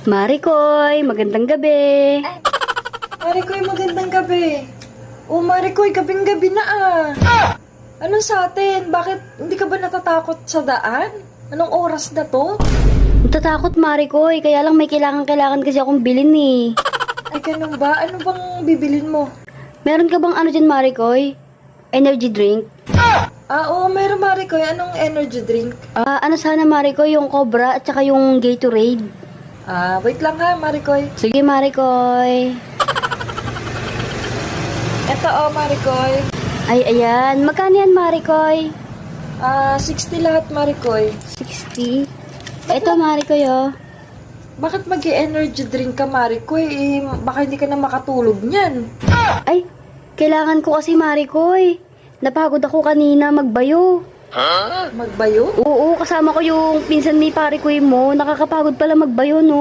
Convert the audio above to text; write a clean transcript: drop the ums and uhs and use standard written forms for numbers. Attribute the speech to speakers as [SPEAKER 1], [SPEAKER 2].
[SPEAKER 1] Marikoy, magandang gabi.
[SPEAKER 2] Marikoy, magandang gabi. Oh, Marikoy, gabing-gabi na Ano sa atin? Bakit hindi ka ba natatakot sa daan? Anong oras na to?
[SPEAKER 1] Natatakot, Marikoy, kaya lang may kailangan kasi akong bilhin eh.
[SPEAKER 2] Ay, ganun ba? Ano bang bibilin mo?
[SPEAKER 1] Meron ka bang ano dyan, Marikoy? Energy drink?
[SPEAKER 2] Oo, meron Marikoy. Anong energy drink?
[SPEAKER 1] Ano sana, Marikoy, yung Cobra at saka yung Gatorade.
[SPEAKER 2] Wait lang ha, Marikoy.
[SPEAKER 1] Sige, Marikoy.
[SPEAKER 2] Eto Marikoy.
[SPEAKER 1] Ay, ayan. Magkano yan, Marikoy?
[SPEAKER 2] 60 lahat, Marikoy.
[SPEAKER 1] 60? Ito, Marikoy, oh.
[SPEAKER 2] Bakit mag-energy drink ka, Marikoy? Baka hindi ka na makatulog niyan.
[SPEAKER 1] Ay, kailangan ko kasi, Marikoy. Napagod ako kanina magbayo.
[SPEAKER 2] Magbayo?
[SPEAKER 1] Oo, kasama ko yung pinsan ni Parikoy mo. Nakakapagod pala magbayo, no?